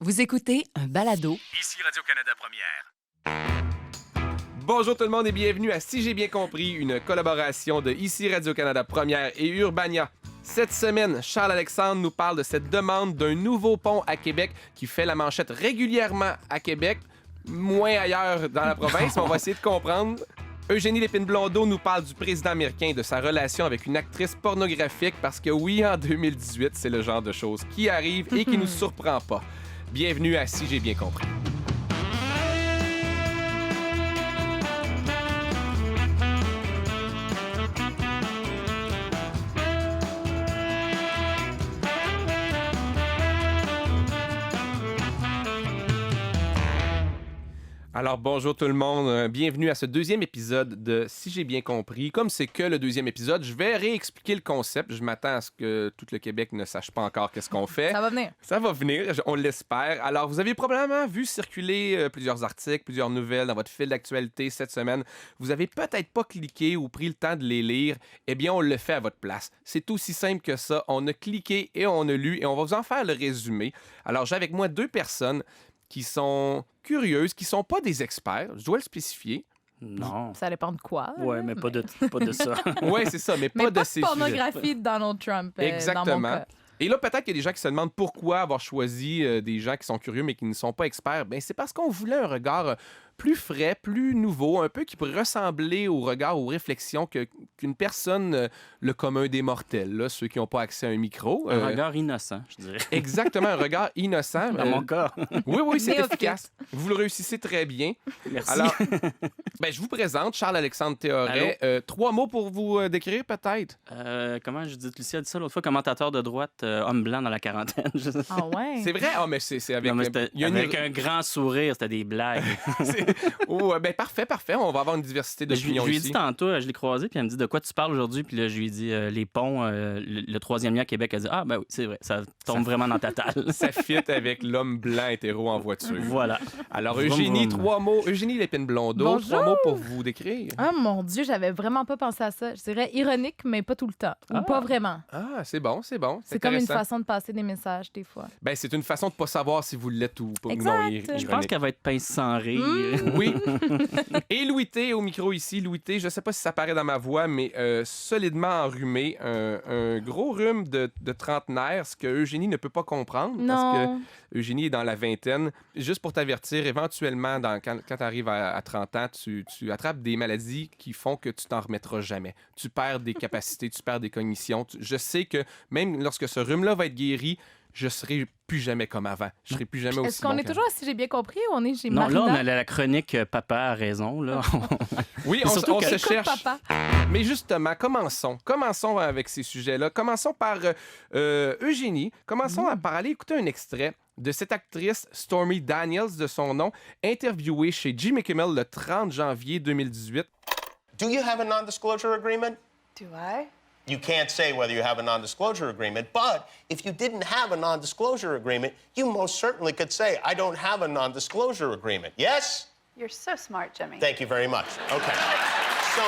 Vous écoutez un balado. Ici Radio-Canada Première. Bonjour tout le monde et bienvenue à Si j'ai bien compris, une collaboration de Ici Radio-Canada Première et Urbania. Cette semaine, Charles-Alexandre nous parle de cette demande d'un nouveau pont à Québec qui fait la manchette régulièrement à Québec, moins ailleurs dans la province, mais on va essayer de comprendre. Eugénie Lépine-Blondeau nous parle du président américain et de sa relation avec une actrice pornographique parce que oui, en 2018, c'est le genre de choses qui arrive et qui nous surprend pas. Bienvenue à Si j'ai bien compris. Alors, bonjour tout le monde. Bienvenue à ce deuxième épisode de Si j'ai bien compris. Comme c'est que le deuxième épisode, je vais réexpliquer le concept. Je m'attends à ce que tout le Québec ne sache pas encore qu'est-ce qu'on fait. Ça va venir. Ça va venir, on l'espère. Alors, vous avez probablement vu circuler plusieurs articles, plusieurs nouvelles dans votre fil d'actualité cette semaine. Vous avez peut-être pas cliqué ou pris le temps de les lire. Eh bien, on le fait à votre place. C'est aussi simple que ça. On a cliqué et on a lu et on va vous en faire le résumé. Alors, j'ai avec moi deux personnes qui sont curieuses, qui sont pas des experts, je dois le spécifier. Non. Ça dépend de quoi. Ouais, mais pas de ça. Oui, c'est ça, mais Mais pas pas de de ces sujets. pornographie de Donald Trump. Dans mon Exactement. cas. Et là, peut-être qu'il y a des gens qui se demandent pourquoi avoir choisi des gens qui sont curieux mais qui ne sont pas experts. Ben, c'est parce qu'on voulait un regard plus frais, plus nouveau, un peu qui pourrait ressembler au regard, aux réflexions qu'une personne, le commun des mortels, là, ceux qui n'ont pas accès à un micro. Un regard innocent, je dirais. Exactement, un regard innocent. Dans mon cas. Oui, c'est Néophyte. efficace. Vous le réussissez très bien. Merci. Alors, je vous présente Charles-Alexandre Théoret. 3 mots pour vous décrire, peut-être? Comment je dis, Lucie a dit ça l'autre fois, commentateur de droite, homme blanc dans la quarantaine. Ah ouais? C'est vrai? Ah, mais c'est avec... Non, mais c'était il y a une- avec un grand sourire, c'était des blagues. Oh, ben parfait. On va avoir une diversité Je lui d'opinions ai ici. dit tantôt, je l'ai croisé, puis elle me dit de quoi tu parles aujourd'hui, puis là, je lui ai dit les ponts, le troisième lien à Québec. Elle a dit ah, ben oui, c'est vrai, ça tombe vraiment dans ta talle. Ça fit avec l'homme blanc hétéro en voiture. Voilà. Alors, Vroom, Eugénie, vroom. 3 mots. Eugénie Lépine-Blondeau, Bonjour. 3 mots pour vous décrire. Ah mon Dieu, j'avais vraiment pas pensé à ça. Je dirais ironique, mais pas tout le temps. Ou Ah. pas vraiment. Ah, c'est bon. C'est comme une intéressant. façon de passer des messages, des fois. Ben, c'est une façon de pas savoir si vous l'êtes ou pas. Exact. Non, Je Je pense ironique. qu'elle va être pince sans rire. Oui. Et Louis T au micro ici. Louis T, je sais pas si ça paraît dans ma voix, mais solidement enrhumé. Un gros rhume de trentenaire, ce que Eugénie ne peut pas comprendre. Parce Non. que Eugénie est dans la vingtaine. Juste pour t'avertir, éventuellement, quand tu arrives à 30 ans, tu attrapes des maladies qui font que tu t'en remettras jamais. Tu perds des capacités, tu perds des cognitions. Je sais que même lorsque ce rhume-là va être guéri, je serai plus jamais comme avant. Je serai plus jamais aussi Est-ce qu'on bon est qu'avant. toujours, si j'ai bien compris, ou on est chez Non, Marina? là, on a la chronique Papa a raison. Là. Oui, Mais on surtout se que- Écoute, cherche. papa. Mais justement, commençons avec ces sujets-là. Commençons par Eugénie. Commençons par aller écouter un extrait de cette actrice Stormy Daniels, de son nom, interviewée chez Jimmy Kimmel le 30 janvier 2018. Do you have a non-disclosure agreement? Do I? You can't say whether you have a non-disclosure agreement, but if you didn't have a non-disclosure agreement, you most certainly could say, I don't have a non-disclosure agreement. Yes? You're so smart, Jimmy. Thank you very much. Okay. So,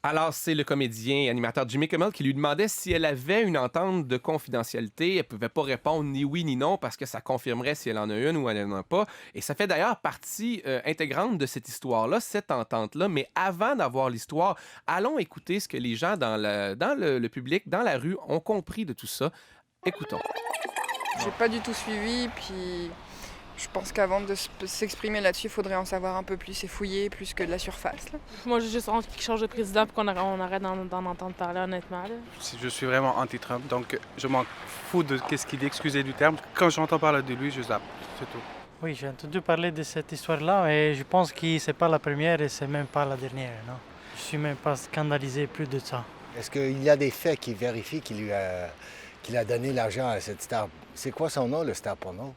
Alors, c'est le comédien et animateur Jimmy Kimmel qui lui demandait si elle avait une entente de confidentialité. Elle pouvait pas répondre ni oui ni non parce que ça confirmerait si elle en a une ou elle n'en a pas. Et ça fait d'ailleurs partie intégrante de cette histoire-là, cette entente-là. Mais avant d'avoir l'histoire, allons écouter ce que les gens dans le public, dans la rue, ont compris de tout ça. Écoutons. J'ai pas du tout suivi, puis je pense qu'avant de s'exprimer là-dessus, il faudrait en savoir un peu plus et fouiller plus que de la surface. Là. Moi, j'ai juste hâte qu'il change de président pour qu'on arrête d'en entendre parler, honnêtement. Là. Je suis vraiment anti-Trump, donc je m'en fous de ce qu'il dit, excusez du terme. Quand j'entends parler de lui, je zappe, c'est tout. Oui, j'ai entendu parler de cette histoire-là et je pense que c'est pas la première et c'est même pas la dernière. Non? Je suis même pas scandalisé plus de ça. Est-ce qu'il y a des faits qui vérifient qu'il a donné l'argent à cette star? C'est quoi son nom, le star porno?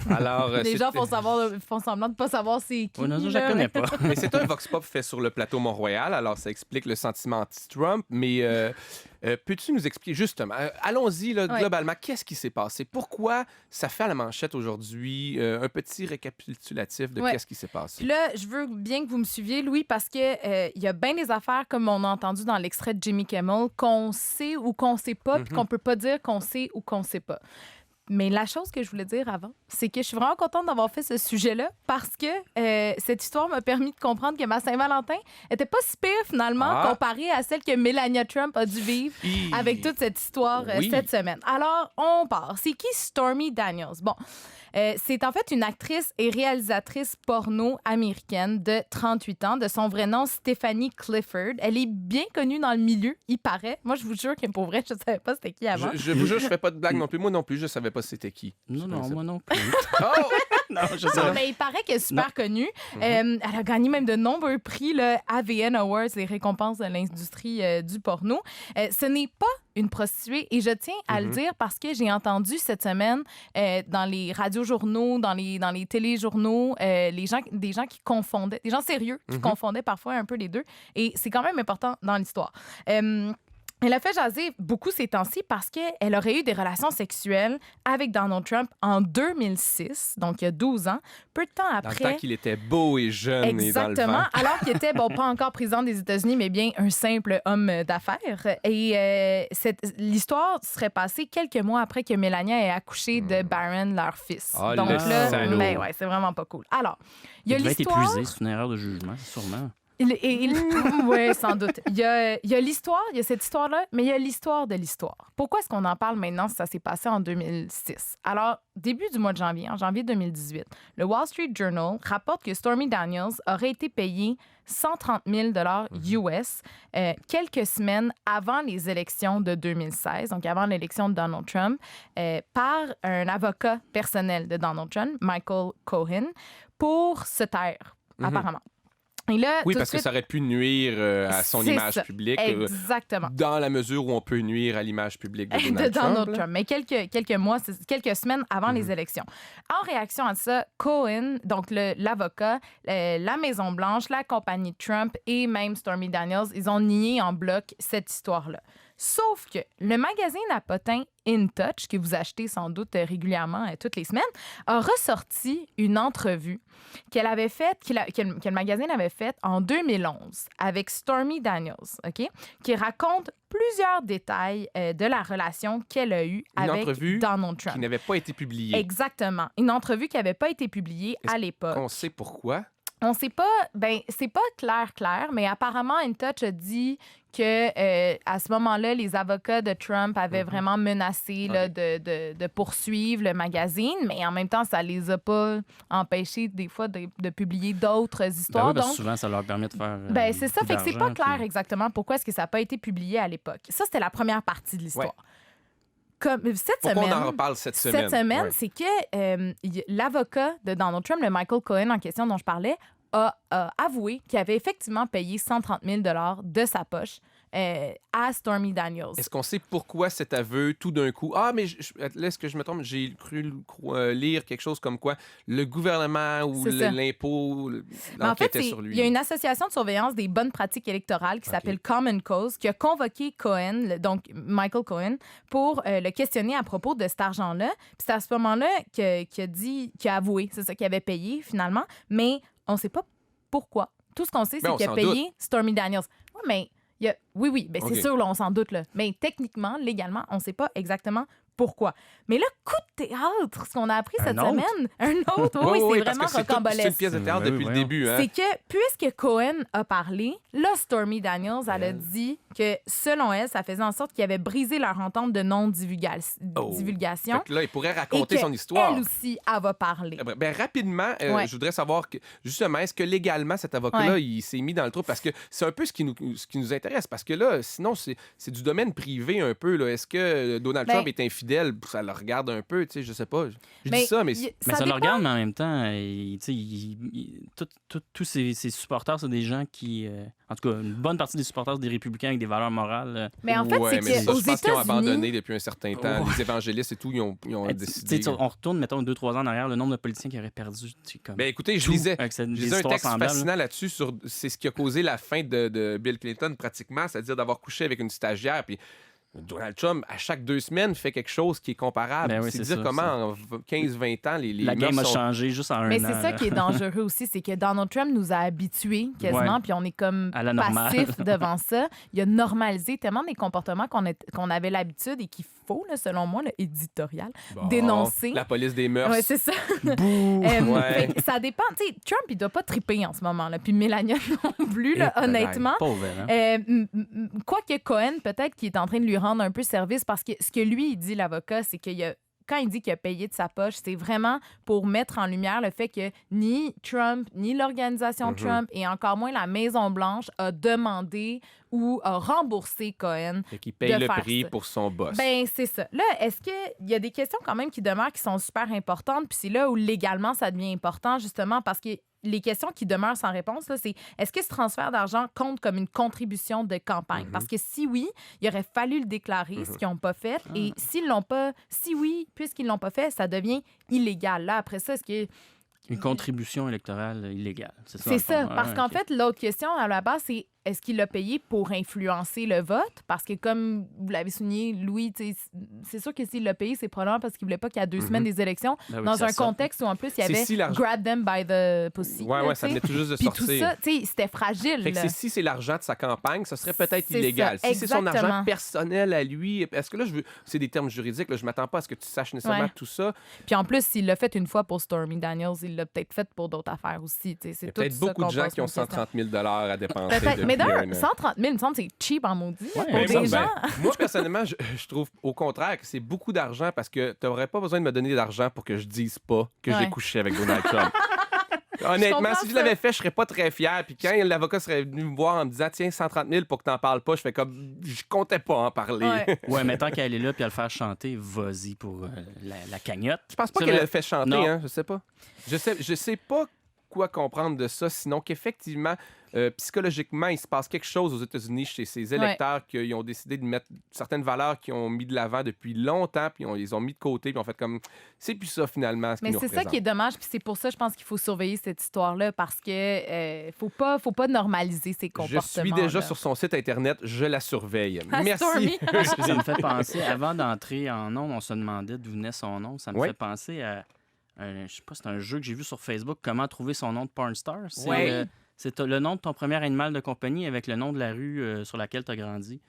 Alors, Les gens c'était- font semblant de pas savoir c'est qui. Ouais, non, je là. la connais pas. Mais c'est un Vox Pop fait sur le plateau Mont-Royal, alors ça explique le sentiment anti-Trump. Mais peux-tu nous expliquer justement, allons-y là, Ouais. globalement, qu'est-ce qui s'est passé? Pourquoi ça fait à la manchette aujourd'hui? Un petit récapitulatif de Ouais. qu'est-ce qui s'est passé. Puis là, je veux bien que vous me suiviez, Louis, parce que il y a bien des affaires, comme on a entendu dans l'extrait de Jimmy Kimmel, qu'on sait ou qu'on sait pas, puis qu'on peut pas dire qu'on sait ou qu'on sait pas. Mais la chose que je voulais dire avant, c'est que je suis vraiment contente d'avoir fait ce sujet-là parce que cette histoire m'a permis de comprendre que ma Saint-Valentin était pas si pire finalement Ah. comparée à celle que Melania Trump a dû vivre Hi. avec toute cette histoire Oui. cette semaine. Alors, on part. C'est qui Stormy Daniels? Bon, c'est en fait une actrice et réalisatrice porno américaine de 38 ans, de son vrai nom Stephanie Clifford. Elle est bien connue dans le milieu, il paraît. Moi, je vous jure que pour vrai, je savais pas c'était qui avant. Je vous jure, je fais pas de blague non plus. Moi non plus, je savais pas c'était qui. Non, Je non, connaissais moi non plus. pas. Oh! non, je sais Non, pas. mais il paraît qu'elle est super connue. Elle a gagné même de nombreux prix, le AVN Awards, les récompenses de l'industrie du porno. Ce n'est pas une prostituée, et je tiens à le dire parce que j'ai entendu cette semaine dans les radiojournaux, dans les téléjournaux, des gens qui confondaient, des gens sérieux qui confondaient parfois un peu les deux, et c'est quand même important dans l'histoire. Elle a fait jaser beaucoup ces temps-ci parce qu'elle aurait eu des relations sexuelles avec Donald Trump en 2006, donc il y a 12 ans, peu de temps Dans après. le temps qu'il était beau et jeune et dans le Exactement, vent. alors qu'il était, bon, pas encore président des États-Unis, mais bien un simple homme d'affaires. Et l'histoire serait passée quelques mois après que Melania ait accouché de Barron, leur fils. Oh, donc le là, salaud. ben ouais, c'est vraiment pas cool. Alors, il y a Il devait être l'histoire... épuisé, c'est une erreur de jugement, sûrement. Oui, sans doute. Il y a l'histoire, il y a cette histoire-là, mais il y a l'histoire de l'histoire. Pourquoi est-ce qu'on en parle maintenant si ça s'est passé en 2006? Alors, début du mois de janvier, en janvier 2018, le Wall Street Journal rapporte que Stormy Daniels aurait été payée 130 000 US quelques semaines avant les élections de 2016, donc avant l'élection de Donald Trump, par un avocat personnel de Donald Trump, Michael Cohen, pour se taire, apparemment. Et là, Oui, tout de parce que suite, ça aurait pu nuire à son c'est image ça. publique. Exactement. Dans la mesure où on peut nuire à l'image publique de Donald de Donald Trump. là. Trump. Mais quelques semaines avant les élections. En réaction à ça, Cohen, donc l'avocat, la Maison-Blanche, la compagnie Trump et même Stormy Daniels, ils ont nié en bloc cette histoire-là. Sauf que le magazine à potins In Touch, que vous achetez sans doute régulièrement toutes les semaines, a ressorti une entrevue qu'elle avait faite, que le magazine avait faite en 2011 avec Stormy Daniels, OK? Qui raconte plusieurs détails de la relation qu'elle a eue Une avec entrevue Donald Trump. Qui n'avait pas été publié. Exactement. Une entrevue qui n'avait pas été publiée à l'époque. On sait pourquoi. On sait pas, c'est pas clair, mais apparemment, InTouch a dit que à ce moment-là, les avocats de Trump avaient vraiment menacé là, de poursuivre le magazine, mais en même temps, ça les a pas empêchés des fois de publier d'autres histoires. Ben oui, parce que Donc, souvent, ça leur permet de faire. c'est ça, beaucoup fait que c'est pas d'argent, clair puis- exactement pourquoi est-ce que ça n'a pas été publié à l'époque. Ça, c'était la première partie de l'histoire. Comme cette Pourquoi semaine, on en reparle cette semaine? Ouais. c'est que l'avocat de Donald Trump, le Michael Cohen en question dont je parlais, a avoué qu'il avait effectivement payé 130 000 de sa poche à Stormy Daniels. Est-ce qu'on sait pourquoi cet aveu, tout d'un coup... Ah, mais là, est-ce que je me trompe? J'ai cru lire quelque chose comme quoi le gouvernement ou C'est ça. l'impôt Mais en fait, enquêtait sur lui. il y a une association de surveillance des bonnes pratiques électorales qui s'appelle Common Cause, qui a convoqué Cohen, donc Michael Cohen, pour le questionner à propos de cet argent-là. Puis c'est à ce moment-là qu'il a avoué, c'est ça, qu'il avait payé finalement, mais on ne sait pas pourquoi. Tout ce qu'on sait, c'est on qu'il a s'en payé Stormy Daniels. Ouais, mais oui, ben OK. c'est sûr, là, on s'en doute. Là. Mais techniquement, légalement, on ne sait pas exactement pourquoi. Mais là, coup de théâtre, ce qu'on a appris cette autre? semaine, un autre, oui, c'est parce vraiment que c'est une rocambolesque. pièce de théâtre Oui, depuis le voyons. début. Hein? C'est que, puisque Cohen a parlé, là, Stormy Daniels, elle a dit que, selon elle, ça faisait en sorte qu'il avait brisé leur entente de non-divulgation. Fait que là, il pourrait Et raconter que son histoire. elle aussi, elle va parler. Rapidement, Ouais. je voudrais savoir, justement, est-ce que légalement, cet avocat-là, Ouais. il s'est mis dans le trou? Parce que c'est un peu ce qui nous intéresse. Parce que là, sinon, c'est du domaine privé un peu. Là. Est-ce que Donald Ben, Trump est infidèle fidèle, ça le regarde un peu, tu sais, je sais pas. Je Mais dis ça, mais... Mais ça le regarde, mais en même temps, tous ces supporters, c'est des gens qui... en tout cas, une bonne partie des supporters des républicains avec des valeurs morales. Mais en fait, Ouais, c'est mais ça, qu'aux je pense qu'ils ont abandonné États-Unis... depuis un certain temps. Ouais. Les évangélistes et tout, ils ont décidé... On retourne, mettons, 2-3 ans en arrière, le nombre de politiciens qui auraient perdu. Comme Ben écoutez, je tout lisais avec un des histoires texte semblables. fascinant là-dessus sur c'est ce qui a causé la fin de Bill Clinton pratiquement, c'est-à-dire d'avoir couché avec une stagiaire. Puis Donald Trump, à chaque 2 semaines, fait quelque chose qui est comparable. Ben oui, c'est c'est dire ça, comment en 15-20 ans, les La game mœurs a sont... changé juste en un an. Mais c'est ça là. qui est dangereux aussi, c'est que Donald Trump nous a habitués quasiment, Ouais. puis on est comme À la normale. passif devant ça. Il a normalisé tellement des comportements qu'on avait l'habitude et qu'il faut, là, selon moi, le éditorial, Bon, dénoncer. la police des mœurs. Ouais, c'est ça. Ouais. Fait que ça dépend. Tu sais, Trump, il doit pas triper en ce moment, là, puis Melania non plus, là, Et honnêtement. Pauvre, hein? Quoique Cohen, peut-être qu'il est en train de lui rendre un peu service parce que ce que lui, il dit, l'avocat, c'est quand il dit qu'il a payé de sa poche, c'est vraiment pour mettre en lumière le fait que ni Trump, ni l'organisation Trump, et encore moins la Maison-Blanche a demandé ou a remboursé Cohen. Fait qu'il paye de le faire prix ça. pour son boss. Ben c'est ça. Là, est-ce qu'il y a des questions quand même qui demeurent qui sont super importantes, puis c'est là où légalement ça devient important, justement, parce que les questions qui demeurent sans réponse, là, c'est est-ce que ce transfert d'argent compte comme une contribution de campagne? Parce que si oui, il aurait fallu le déclarer, ce qu'ils n'ont pas fait. Et s'ils l'ont pas, si oui, puisqu'ils l'ont pas fait, ça devient illégal. Là, après ça, est-ce que... Une contribution électorale illégale. C'est ça. C'est ça. le fond. Parce Ouais, qu'en ok. fait, l'autre question à la base, c'est est-ce qu'il l'a payé pour influencer le vote? Parce que comme vous l'avez souligné, Louis, tu sais, c'est sûr que s'il l'a payé, c'est probablement parce qu'il voulait pas qu'il y a 2 semaines des élections, Ben oui, dans que ça un sorte. contexte où en plus il y C'est avait si l'argent- grab them by the pussy. Ouais, là, ouais, ça tu sais. venait tout juste de Puis sortir. tout ça, tu sais, c'était fragile. Fait que là. si c'est l'argent de sa campagne, ça serait peut-être C'est illégal. ça, Si c'est son argent exactement. personnel à lui, est-ce que là, c'est des termes juridiques, là, je m'attends pas à ce que tu saches nécessairement Ouais. tout ça. Puis en plus, s'il l'a fait une fois pour Stormy Daniels, il l'a peut-être fait pour d'autres affaires aussi. Tu sais, Il y c'est a tout peut-être ça beaucoup de qu'on gens pose qui ont comme question. 130 000 à dépenser. Peut-être. Mais depuis d'ailleurs, un an. 130 000, il me semble que c'est cheap en maudit. là, Ouais, pour mais des ça, gens. Moi, personnellement, je trouve au contraire que c'est beaucoup d'argent parce que tu n'aurais pas besoin de me donner d'argent pour que je dise pas que j'ai Ouais. couché avec Donald Trump. Honnêtement, comprends si je ça. l'avais fait, je serais pas très fier. Puis quand l'avocat serait venu me voir en me disant tiens, 130 000 pour que t'en parles pas, je fais comme je comptais pas en parler. Ouais. Ouais, mais tant qu'elle est là puis à le faire chanter, vas-y pour la cagnotte. Je pense pas C'est qu'elle vrai. le fait chanter, Non. hein, je sais pas. Je sais pas quoi comprendre de ça, sinon qu'effectivement, psychologiquement, il se passe quelque chose aux États-Unis chez ces électeurs qui ont décidé de mettre certaines valeurs qu'ils ont mis de l'avant depuis longtemps, puis ils ont mis de côté, puis ont fait comme c'est plus ça finalement ce Mais qui nous c'est ça représente. qui est dommage, puis c'est pour ça, je pense qu'il faut surveiller cette histoire-là, parce que faut pas normaliser ces Je comportements. suis déjà sur son site internet, je la surveille. Ah, Merci. Stormy. Ça me fait penser, avant d'entrer en nom, on se demandait d'où venait son nom. Ça me Ouais. fait penser à, je sais pas, c'est un jeu que j'ai vu sur Facebook, comment trouver son nom de porn star. C'est Ouais. c'est le nom de ton premier animal de compagnie avec le nom de la rue sur laquelle tu as grandi.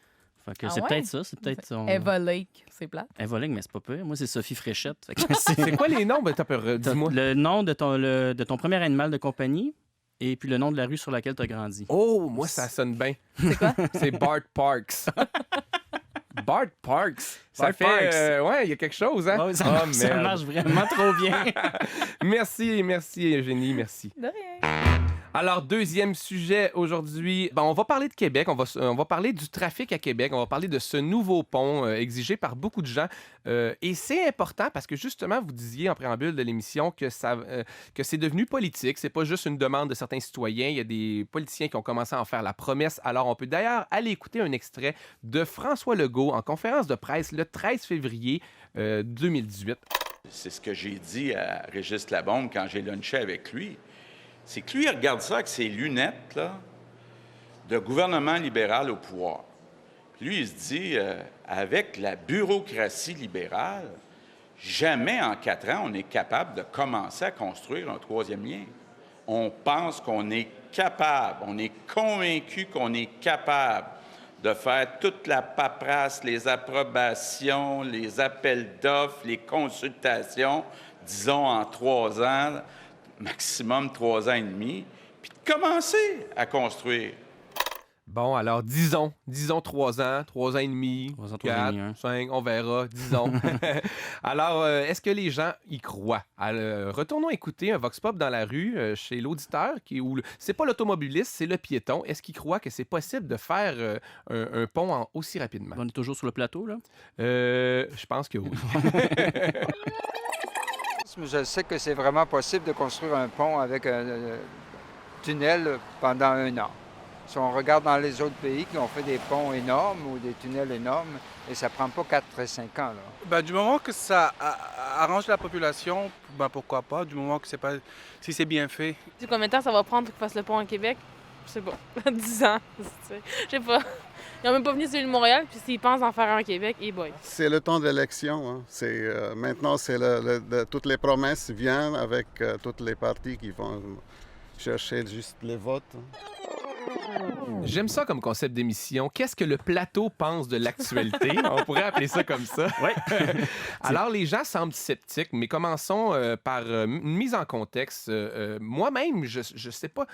Fait que Ah c'est ouais? peut-être ça, c'est peut-être son... Eva Lake, c'est plate. Eva Lake, mais c'est pas pire. Moi, c'est Sophie Fréchette. Fait que C'est quoi les noms? Ben, dis-moi. le nom de ton premier animal de compagnie et puis le nom de la rue sur laquelle tu as grandi. Oh, moi, ça sonne bien. C'est quoi? C'est Bart Parks. Bart Parks. Ça Bart fait... Parks. ouais, il y a quelque chose, hein? Ouais, ça, Oh, ça merde. marche vraiment trop bien. Merci, Eugénie, merci. De rien. Alors, deuxième sujet aujourd'hui. On va parler de Québec. On va parler du trafic à Québec. On va parler de ce nouveau pont exigé par beaucoup de gens. Et c'est important parce que, justement, vous disiez en préambule de l'émission que c'est devenu politique. C'est pas juste une demande de certains citoyens. Il y a des politiciens qui ont commencé à en faire la promesse. Alors, on peut d'ailleurs aller écouter un extrait de François Legault en conférence de presse le 13 février 2018. C'est ce que j'ai dit à Régis Labombe quand j'ai lunché avec lui. C'est que lui, il regarde ça avec ses lunettes là, de gouvernement libéral au pouvoir. Puis lui, il se dit, avec la bureaucratie libérale, jamais en 4 ans, on est capable de commencer à construire un 3e lien. On pense qu'on est capable, on est convaincu qu'on est capable de faire toute la paperasse, les approbations, les appels d'offres, les consultations, disons en 3 ans, maximum 3 ans et demi, puis de commencer à construire. Bon, alors disons 3 ans et demi, 3 ans, 4, 5, on verra, disons. Alors, est-ce que les gens y croient? Alors, retournons écouter un Vox Pop dans la rue chez l'auditeur, c'est pas l'automobiliste, c'est le piéton. Est-ce qu'il croit que c'est possible de faire un pont aussi rapidement? On est toujours sur le plateau, là? Je pense que oui. Je sais que c'est vraiment possible de construire un pont avec un tunnel pendant 1 an. Si on regarde dans les autres pays qui ont fait des ponts énormes ou des tunnels énormes, et ça prend pas 4 et 5 ans. Là. Du moment que ça arrange la population, pourquoi pas, du moment que c'est pas, si c'est bien fait. Tu sais combien de temps ça va prendre pour qu'ils fassent le pont au Québec? Je sais pas. 10 ans. Je sais pas. Ils n'ont même pas venu sur l'île de Montréal, puis s'ils pensent en faire un au Québec, boy. C'est le temps de l'élection. Hein. Maintenant, c'est toutes les promesses viennent avec toutes les partis qui vont chercher juste les votes. J'aime ça comme concept d'émission. Qu'est-ce que le plateau pense de l'actualité? On pourrait appeler ça comme ça. Oui. Alors, les gens semblent sceptiques, mais commençons par une mise en contexte. Moi-même, je sais pas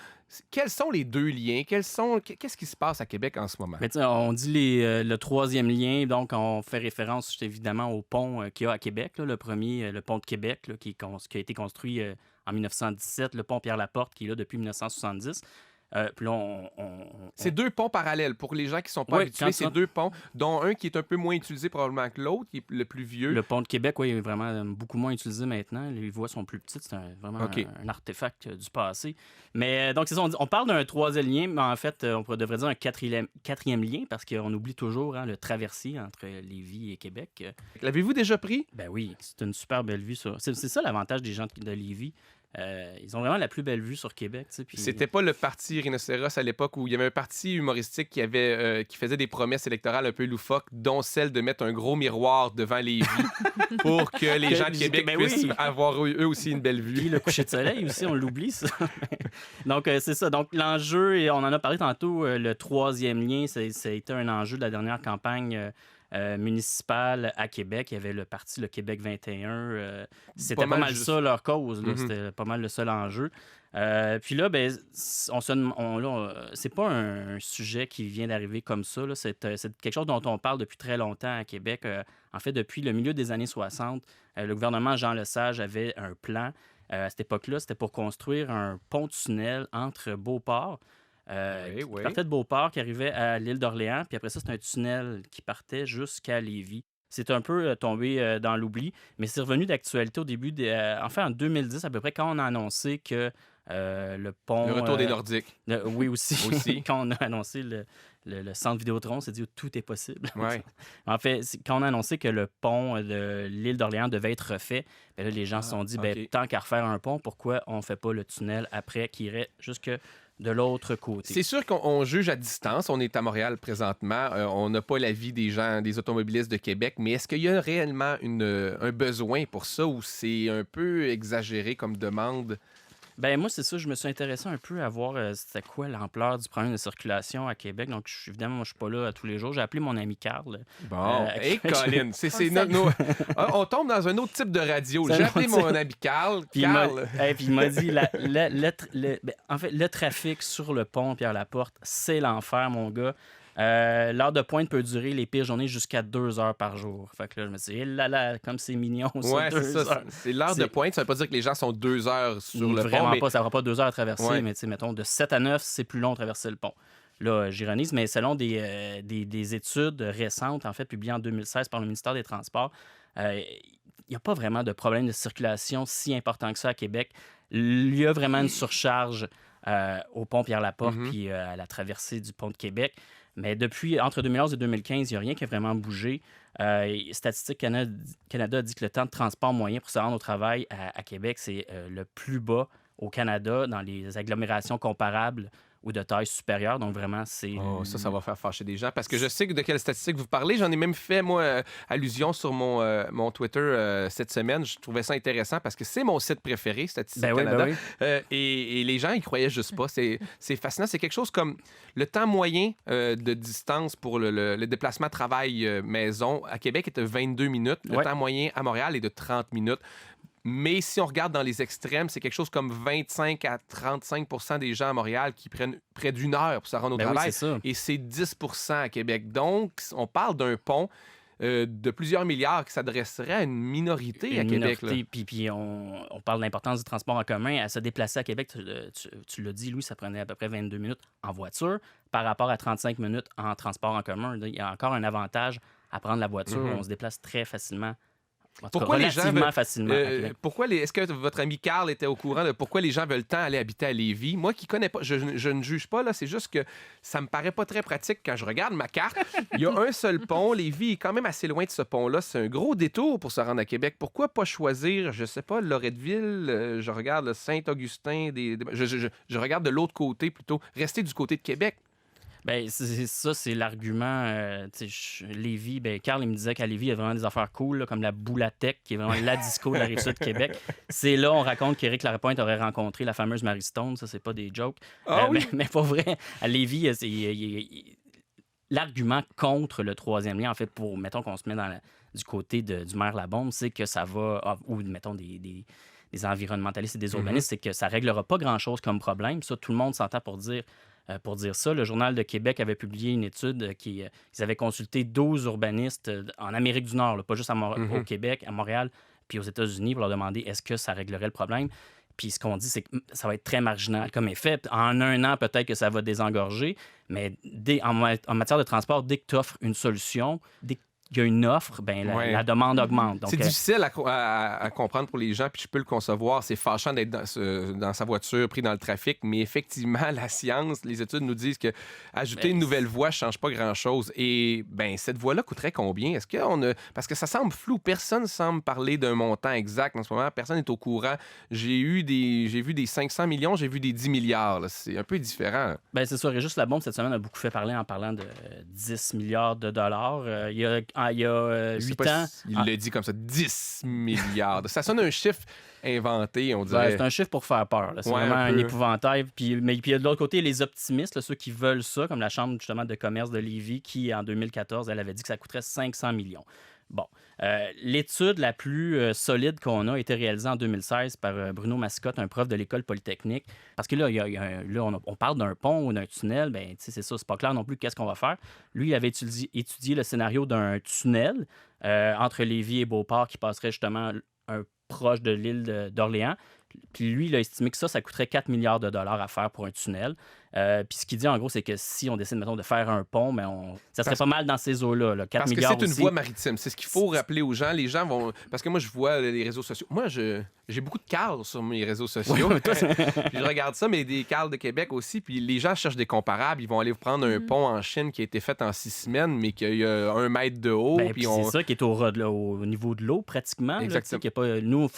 quels sont les deux liens. Qu'est-ce qui se passe à Québec en ce moment? Mais on dit le troisième lien, donc on fait référence évidemment au pont qu'il y a à Québec, là, le premier, le pont de Québec, là, qui a été construit en 1917, le pont Pierre-Laporte, qui est là depuis 1970. Puis là, C'est 2 ponts parallèles. Pour les gens qui ne sont pas habitués, c'est 2 ponts, dont un qui est un peu moins utilisé probablement que l'autre, qui est le plus vieux. Le pont de Québec, oui, est vraiment beaucoup moins utilisé maintenant. Les voies sont plus petites. C'est vraiment un artefact du passé. Mais donc, c'est ça, on parle d'un troisième lien, mais en fait, on devrait dire un quatrième lien, parce qu'on oublie toujours le traversier entre Lévis et Québec. L'avez-vous déjà pris? Ben oui, c'est une super belle vue. C'est ça l'avantage des gens de Lévis. Ils ont vraiment la plus belle vue sur Québec. Puis... C'était pas le parti Rhinocéros à l'époque où il y avait un parti humoristique qui faisait des promesses électorales un peu loufoques, dont celle de mettre un gros miroir devant Lévis pour que les gens de Québec puissent avoir eux aussi une belle vue. Puis le coucher de soleil aussi, on l'oublie, ça. Donc, c'est ça. Donc, l'enjeu, et on en a parlé tantôt, le troisième lien, ça a été un enjeu de la dernière campagne municipale à Québec. Il y avait le parti le Québec 21. C'était pas mal ça leur cause. Là. C'était pas mal le seul enjeu. Puis là, c'est pas un sujet qui vient d'arriver comme ça. Là. C'est quelque chose dont on parle depuis très longtemps à Québec. En fait, depuis le milieu des années 60, le gouvernement Jean Lesage avait un plan. À cette époque-là, c'était pour construire un pont-tunnel entre Beauport, qui partait de Beauport, qui arrivait à l'île d'Orléans, puis après ça, c'est un tunnel qui partait jusqu'à Lévis. C'est un peu tombé dans l'oubli, mais c'est revenu d'actualité au début, en 2010 à peu près, quand on a annoncé que le pont... Le retour des Nordiques. Oui, aussi. Quand on a annoncé le centre Vidéotron, on s'est dit tout est possible. Ouais. En fait, quand on a annoncé que le pont de l'île d'Orléans devait être refait, là, les gens se sont dit, tant qu'à refaire un pont, pourquoi on ne fait pas le tunnel après qui irait jusque de l'autre côté? C'est sûr qu'on juge à distance. On est à Montréal présentement. On n'a pas l'avis des gens, des automobilistes de Québec, mais est-ce qu'il y a réellement un besoin pour ça ou c'est un peu exagéré comme demande? Ben moi, c'est ça. Je me suis intéressé un peu à voir c'était quoi l'ampleur du problème de circulation à Québec. Donc, évidemment, moi, je suis pas là tous les jours. J'ai appelé mon ami Carl. Bon, hey, Colin, on tombe dans un autre type de radio. J'ai appelé mon ami Carl. Puis il m'a dit, en fait, le trafic sur le pont Pierre-Laporte, c'est l'enfer, mon gars. L'heure de pointe peut durer les pires journées jusqu'à 2 heures par jour. Fait que là, je me suis dit, comme c'est mignon, ça, 2 heures. C'est l'heure de pointe. Ça veut pas dire que les gens sont 2 heures sur le pont. Vraiment pas. Ça n'aura pas 2 heures à traverser, mais mettons, de 7 à 9, c'est plus long de traverser le pont. Là, j'ironise, mais selon des études récentes, en fait, publiées en 2016 par le ministère des Transports, il n'y a pas vraiment de problème de circulation si important que ça à Québec. Il y a vraiment une surcharge au pont Pierre-Laporte puis à la traversée du pont de Québec. Mais entre 2011 et 2015, il n'y a rien qui a vraiment bougé. Statistique Canada dit que le temps de transport moyen pour se rendre au travail à Québec, c'est le plus bas au Canada dans les agglomérations comparables ou de taille supérieure. Donc, vraiment, c'est... Ça va faire fâcher des gens. Parce que je sais de quelle statistique vous parlez. J'en ai même fait, moi, allusion sur mon Twitter cette semaine. Je trouvais ça intéressant parce que c'est mon site préféré, Statistique Canada. Et les gens, ils croyaient juste pas. C'est fascinant. C'est quelque chose comme le temps moyen de distance pour le déplacement travail-maison à Québec est de 22 minutes. Le temps moyen à Montréal est de 30 minutes. Mais si on regarde dans les extrêmes, c'est quelque chose comme 25 à 35 % des gens à Montréal qui prennent près d'une heure pour se rendre au Ben oui, travail. c'est ça. Et c'est 10 % à Québec. Donc, on parle d'un pont de plusieurs milliards qui s'adresserait à une minorité à Québec. Là. Puis on parle de l'importance du transport en commun. À se déplacer à Québec, tu l'as dit, Louis, ça prenait à peu près 22 minutes en voiture par rapport à 35 minutes en transport en commun. Il y a encore un avantage à prendre la voiture. On se déplace très facilement. Pourquoi les gens veulent, facilement. est-ce que votre ami Carl était au courant de pourquoi les gens veulent tant aller habiter à Lévis? Moi qui connais pas, je ne juge pas, là, c'est juste que ça me paraît pas très pratique quand je regarde ma carte. Il y a un seul pont. Lévis est quand même assez loin de ce pont-là. C'est un gros détour pour se rendre à Québec. Pourquoi pas choisir, je sais pas, Loretteville, je regarde le Saint-Augustin, je regarde de l'autre côté plutôt, rester du côté de Québec. Ben, c'est l'argument. Lévis, Carl, il me disait qu'à Lévis, il y a vraiment des affaires cool, là, comme la Boulatec, qui est vraiment la disco de la Rive-Sud de Québec. C'est là, on raconte qu'Éric Lapointe aurait rencontré la fameuse Marie Stone. Ça, c'est pas des jokes. Oui? Mais pour vrai, à Lévis, l'argument contre le troisième lien, en fait, pour, mettons qu'on se met du côté du maire Labombe, c'est que ça va, ou mettons des environnementalistes et des urbanistes, c'est que ça réglera pas grand-chose comme problème. Ça, tout le monde s'entend pour dire ça. Le Journal de Québec avait publié une étude ils avaient consulté 12 urbanistes en Amérique du Nord, là, pas juste au Québec, à Montréal, puis aux États-Unis, pour leur demander est-ce que ça réglerait le problème. Puis ce qu'on dit, c'est que ça va être très marginal comme effet. En un an, peut-être que ça va désengorger, mais en matière de transport, dès que tu offres une solution, dès qu'il y a une offre, la demande augmente. Donc, c'est difficile à comprendre pour les gens, puis je peux le concevoir. C'est fâchant d'être dans sa voiture, pris dans le trafic, mais effectivement, la science, les études nous disent que ajouter une nouvelle voie ne change pas grand-chose. Et cette voie-là coûterait combien? Parce que ça semble flou. Personne ne semble parler d'un montant exact en ce moment. Personne n'est au courant. J'ai vu des 500 millions, j'ai vu des 10 milliards. Là. C'est un peu différent. C'est sûr. Régis Labombe, cette semaine, a beaucoup fait parler en parlant de 10 milliards de dollars. Il y a 8 ans... Il l'a dit comme ça, 10 milliards. Ça sonne un chiffre inventé, on dirait. C'est un chiffre pour faire peur. Là. C'est vraiment un épouvantail. Puis de l'autre côté, les optimistes, là, ceux qui veulent ça, comme la Chambre justement de commerce de Lévis, qui, en 2014, elle avait dit que ça coûterait 500 millions. Bon. L'étude la plus solide qu'on a été réalisée en 2016 par Bruno Mascotte, un prof de l'École polytechnique. Parce que là, on parle d'un pont ou d'un tunnel, c'est ça, c'est pas clair non plus qu'est-ce qu'on va faire. Lui, il avait étudié le scénario d'un tunnel entre Lévis et Beauport qui passerait justement proche de l'île d'Orléans. Puis lui, il a estimé que ça coûterait 4 milliards de dollars à faire pour un tunnel. Puis ce qu'il dit, en gros, c'est que si on décide, mettons, de faire un pont, ça serait pas mal dans ces eaux-là. 4 milliards parce que c'est aussi. une voie maritime. C'est ce qu'il faut rappeler aux gens. Les gens vont... Parce que moi, je vois les réseaux sociaux. Moi, j'ai beaucoup de Carl sur mes réseaux sociaux. Puis je regarde ça, mais des Carl de Québec aussi. Puis les gens cherchent des comparables. Ils vont aller prendre un pont en Chine qui a été fait en 6 semaines, mais qui a 1 mètre de haut. Puis c'est ça qui est au niveau de l'eau, pratiquement. Exactement. Là, nous,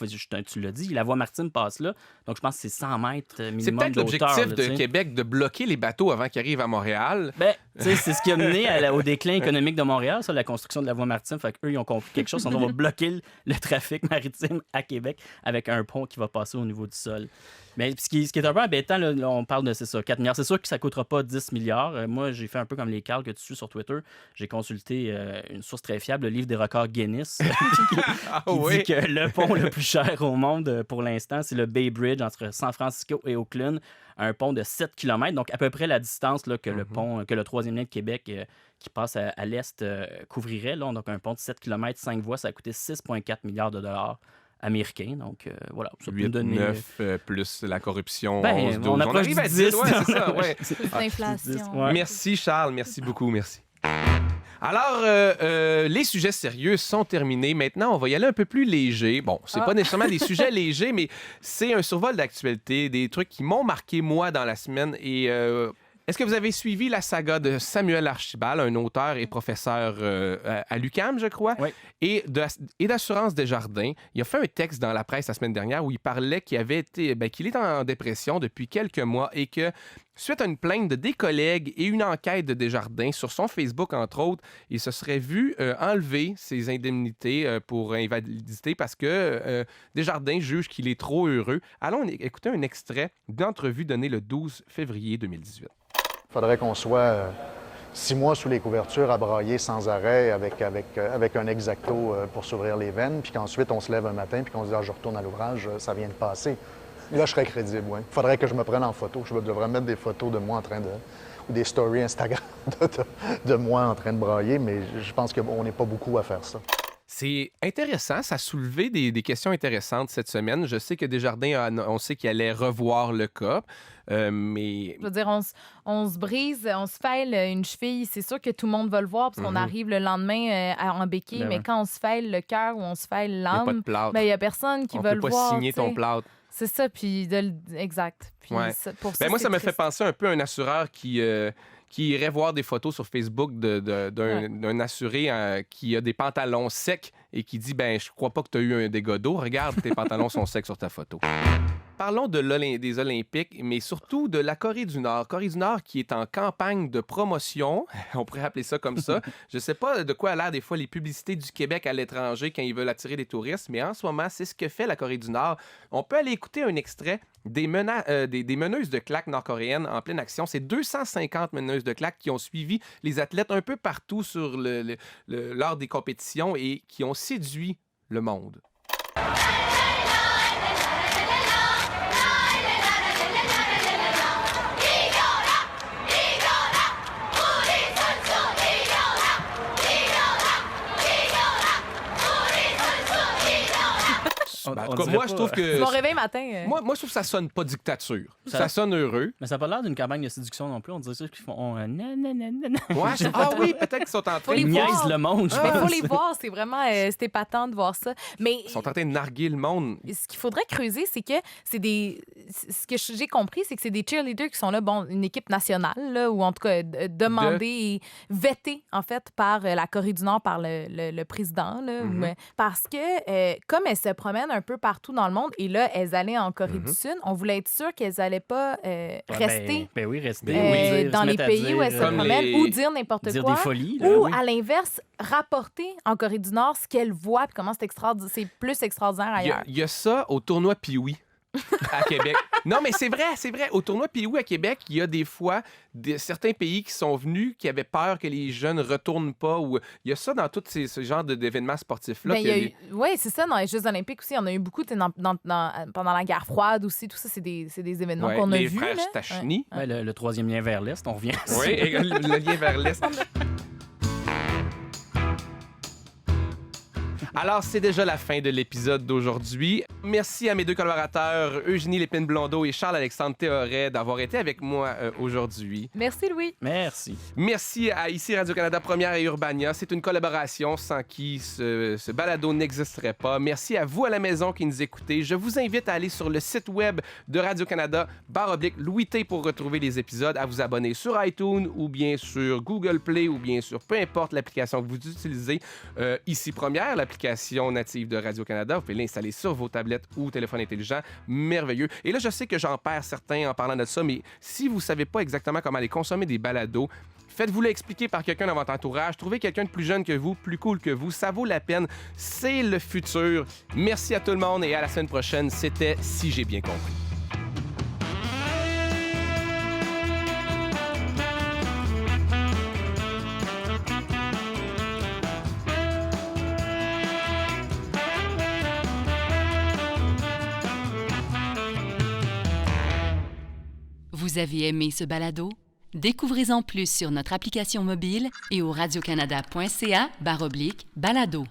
tu l'as dit, la voie maritime passe là. Donc, je pense que c'est 100 mètres minimum c'est peut-être d'hauteur, l'objectif de Québec de bloquer les bateaux avant qu'ils arrivent à Montréal. C'est ce qui a mené au déclin économique de Montréal, ça, la construction de la voie maritime. Fait qu'eux, ils ont compris quelque chose. On va bloquer le trafic maritime à Québec avec un pont qui va passer au niveau du sol. Mais ce qui est un peu embêtant, là, on parle de 4 milliards. C'est sûr que ça ne coûtera pas 10 milliards. Moi, j'ai fait un peu comme les Carl que tu suis sur Twitter. J'ai consulté une source très fiable, le livre des records Guinness, qui dit que le pont le plus cher au monde pour l'instant, c'est le Bay Bridge entre San Francisco et Oakland. Un pont de 7 km, donc à peu près la distance là, que le pont, que le troisième lien de Québec qui passe à l'est couvrirait. Là. Donc un pont de 7 km, 5 voies, ça a coûté 6,4 milliards de dollars américains. Donc voilà, ça peut 8, donner... 9 plus la corruption, 11, 12. On approche arrive à 10. 10, c'est ça. Ouais. L'inflation. Merci Charles, merci beaucoup, merci. Alors, les sujets sérieux sont terminés. Maintenant, on va y aller un peu plus léger. Bon, c'est pas nécessairement des sujets légers, mais c'est un survol d'actualité, des trucs qui m'ont marqué, moi, dans la semaine. Et est-ce que vous avez suivi la saga de Samuel Archibald, un auteur et professeur à l'UQAM, je crois, et d'Assurance Desjardins? Il a fait un texte dans la presse la semaine dernière où il parlait qu'il est en dépression depuis quelques mois et que, suite à une plainte de des collègues et une enquête de Desjardins sur son Facebook, entre autres, il se serait vu enlever ses indemnités pour invalidité parce que Desjardins juge qu'il est trop heureux. Allons écouter un extrait d'entrevue donnée le 12 février 2018. Il faudrait qu'on soit 6 mois sous les couvertures à brailler sans arrêt avec un Exacto pour s'ouvrir les veines, puis qu'ensuite on se lève un matin puis qu'on se dit « Ah, je retourne à l'ouvrage, ça vient de passer ». Là, je serais crédible, oui. Il faudrait que je me prenne en photo. Je devrais mettre des photos de moi en train de... ou des stories Instagram de moi en train de brailler, mais je pense qu'on n'est pas beaucoup à faire ça. C'est intéressant, ça a soulevé des questions intéressantes cette semaine. Je sais que Desjardins, on sait qu'il allait revoir le cas, mais... Je veux dire, on se brise, on se fêle une cheville. C'est sûr que tout le monde va le voir parce qu'on arrive le lendemain en béquille, mais quand on se fêle le cœur ou on se fêle l'âme, il n'y a personne qui va le voir. On peut pas signer ton plâtre. C'est ça, puis exact. Puis ouais. Moi, ça me fait penser un peu à un assureur qui irait voir des photos sur Facebook d'un assuré qui a des pantalons secs et qui dit « Ben, je crois pas que tu as eu un dégât d'eau. Regarde, tes pantalons sont secs sur ta photo. » Parlons des Olympiques, mais surtout de la Corée du Nord. Corée du Nord qui est en campagne de promotion, on pourrait appeler ça comme ça. Je sais pas de quoi a l'air des fois les publicités du Québec à l'étranger quand ils veulent attirer des touristes, mais en ce moment, c'est ce que fait la Corée du Nord. On peut aller écouter un extrait des meneuses de claques nord-coréennes en pleine action. C'est 250 meneuses de claques qui ont suivi les athlètes un peu partout lors des compétitions et qui ont séduit le monde. En tout cas, moi, je trouve que... Mon réveil matin... Moi, je trouve que ça sonne pas dictature. Ça sonne heureux. Mais ça n'a pas l'air d'une campagne de séduction non plus. On dirait ça qu'ils font... Oui, peut-être qu'ils sont en train de niaiser le monde, je pense. Il faut les voir. C'est vraiment... c'était épatant de voir ça. Mais ils sont en train de narguer le monde. Ce qu'il faudrait creuser, c'est que c'est des... Ce que j'ai compris, c'est que c'est des cheerleaders qui sont là, une équipe nationale, là, ou en tout cas demandée et vetée, en fait, par la Corée du Nord, par le président. Là, parce que, comme elles se promènent un peu partout dans le monde, et là, elles allaient en Corée du Sud, on voulait être sûr qu'elles n'allaient pas rester dans les pays où elles se promènent ou dire n'importe quoi. Dire des folies. Là, ou, à l'inverse, rapporter en Corée du Nord ce qu'elles voient puis comment c'est plus extraordinaire ailleurs. Il y a ça au tournoi Pee-Wee à Québec. Non, mais c'est vrai. Au tournoi Pee-Wee à Québec, il y a des fois certains pays qui sont venus qui avaient peur que les jeunes ne retournent pas. Il y a ça dans tous ce genre d'événements sportifs-là. Oui, c'est ça. Dans les Jeux olympiques aussi, il y en a eu beaucoup pendant la guerre froide aussi. Tout ça, c'est des événements qu'on a vus. Les frères Stachny. Le troisième lien vers l'Est, on revient. Oui, le lien vers l'Est. Alors, c'est déjà la fin de l'épisode d'aujourd'hui. Merci à mes deux collaborateurs, Eugénie Lépine-Blondeau et Charles-Alexandre Théoret, d'avoir été avec moi aujourd'hui. Merci, Louis. Merci. Merci à ici Radio-Canada Première et Urbania. C'est une collaboration sans qui ce balado n'existerait pas. Merci à vous à la maison qui nous écoutez. Je vous invite à aller sur le site web de Radio-Canada, /Louis T pour retrouver les épisodes, à vous abonner sur iTunes ou bien sur Google Play ou bien sur peu importe l'application que vous utilisez. Ici Première, l'application native de Radio-Canada. Vous pouvez l'installer sur vos tablettes ou téléphones intelligents. Merveilleux. Et là, je sais que j'en perds certains en parlant de ça, mais si vous ne savez pas exactement comment aller consommer des balados, faites-vous l'expliquer par quelqu'un dans votre entourage. Trouvez quelqu'un de plus jeune que vous, plus cool que vous. Ça vaut la peine. C'est le futur. Merci à tout le monde et à la semaine prochaine. C'était Si j'ai bien compris. Vous avez aimé ce balado? Découvrez-en plus sur notre application mobile et au radiocanada.ca/balado.